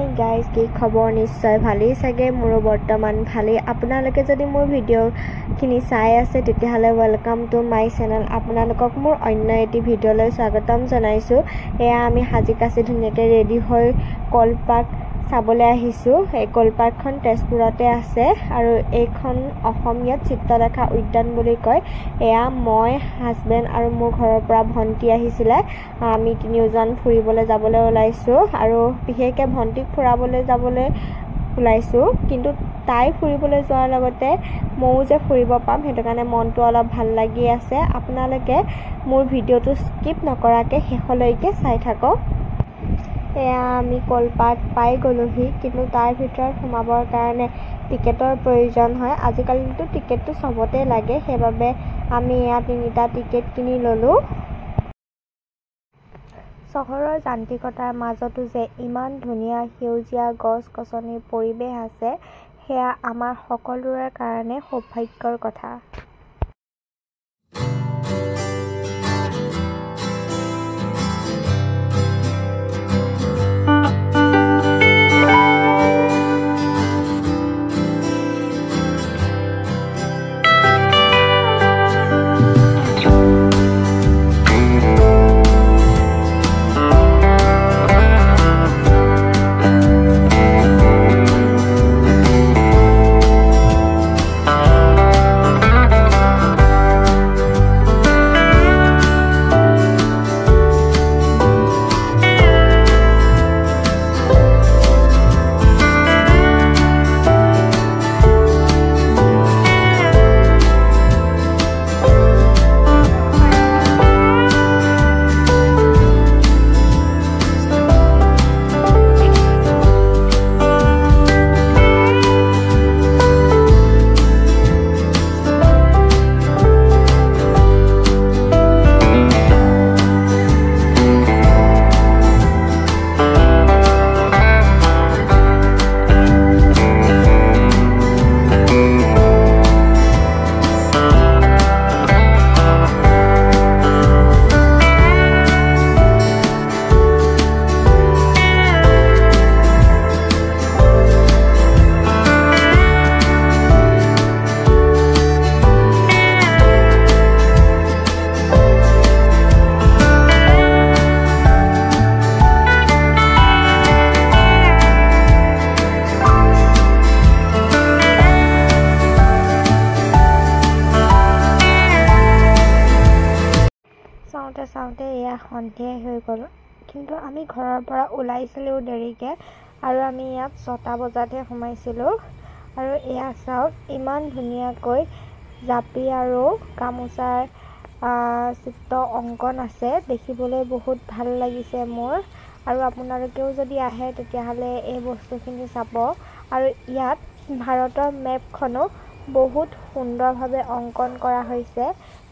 Hi guys, কি খবৰ? নিশ্চয় ভালেই চাগে। মোৰো বৰ্তমান ভালেই। আপোনালোকে যদি মোৰ ভিডিঅ'খিনি চাই আছে তেতিয়াহ'লে ৱেলকাম টু মাই চেনেল। আপোনালোকক মোৰ অন্য এটি ভিডিঅ'লৈ স্বাগতম জনাইছোঁ। এয়া আমি সাজি কাচি ধুনীয়াকৈ ৰেডি হৈ কলপাৰ্ক চাবলৈ আহিছোঁ। এই কলপাৰ্কখন তেজপুৰতে আছে আৰু এইখন অসমীয়াত চিত্ৰলেখা উদ্যান বুলি কয়। এয়া মই, হাজবেণ্ড আৰু মোৰ ঘৰৰ পৰা ভণ্টি আহিছিলে। আমি তিনিওজন ফুৰিবলৈ যাবলৈ ওলাইছোঁ আৰু বিশেষকৈ ভণ্টিক ফুৰাবলৈ যাবলৈ ওলাইছোঁ, কিন্তু তাই ফুৰিবলৈ যোৱাৰ লগতে ময়ো যে ফুৰিব পাম সেইটো কাৰণে মনটো অলপ ভাল লাগি আছে। আপোনালোকে মোৰ ভিডিঅ'টো স্কিপ নকৰাকৈ শেষলৈকে চাই থাকক। এয়া আমি কলপাৰ্ক পাই গ'লোহি, কিন্তু তাৰ ভিতৰত সোমাবৰ কাৰণে টিকেটৰ প্ৰয়োজন হয়। আজিকালিতো টিকেটটো চবতে লাগে, সেইবাবে আমি এয়া 3টা টিকেট কিনি ল'লোঁ। চহৰৰ যান্ত্ৰিকতাৰ মাজতো যে ইমান ধুনীয়া সেউজীয়া গছ-গছনিৰ পৰিৱেশ আছে, সেয়া আমাৰ সকলোৰে কাৰণে সৌভাগ্যৰ কথা। চাওঁতে এয়া সন্ধিয়াই হৈ গ'ল, কিন্তু আমি ঘৰৰ পৰা ওলাইছিলোঁ দেৰিকৈ আৰু আমি ইয়াত 6টা বজাতহে সোমাইছিলোঁ। আৰু এয়া চাওক, ইমান ধুনীয়াকৈ জাপি আৰু গামোচাৰ চিত্ৰ অংকন আছে, দেখিবলৈ বহুত ভাল লাগিছে মোৰ। আৰু আপোনালোকেও যদি আহে তেতিয়াহ'লে এই বস্তুখিনি চাব। আৰু ইয়াত ভাৰতৰ মেপখনো বহুত সুন্দৰভাৱে অংকন কৰা হৈছে।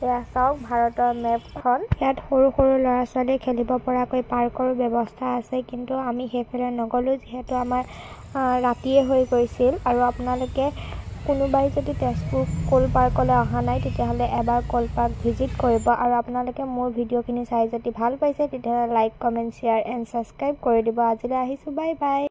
এয়া চাওক ভাৰতৰ মেপখন। ইয়াত সৰু সৰু ল'ৰা ছোৱালী খেলিব পৰাকৈ পাৰ্কৰো ব্যৱস্থা আছে, কিন্তু আমি সেইফালে নগ'লোঁ যিহেতু আমাৰ ৰাতিয়ে হৈ গৈছিল। আৰু আপোনালোকে কোনোবাই যদি তেজপুৰ কল পাৰ্কলৈ অহা নাই তেতিয়াহ'লে এবাৰ কল পাৰ্ক ভিজিট কৰিব। আৰু আপোনালোকে মোৰ ভিডিঅ'খিনি চাই যদি ভাল পাইছে তেতিয়াহ'লে like, comment, share and subscribe কৰি দিব। আজিলৈ আহিছোঁ, বাই বাই।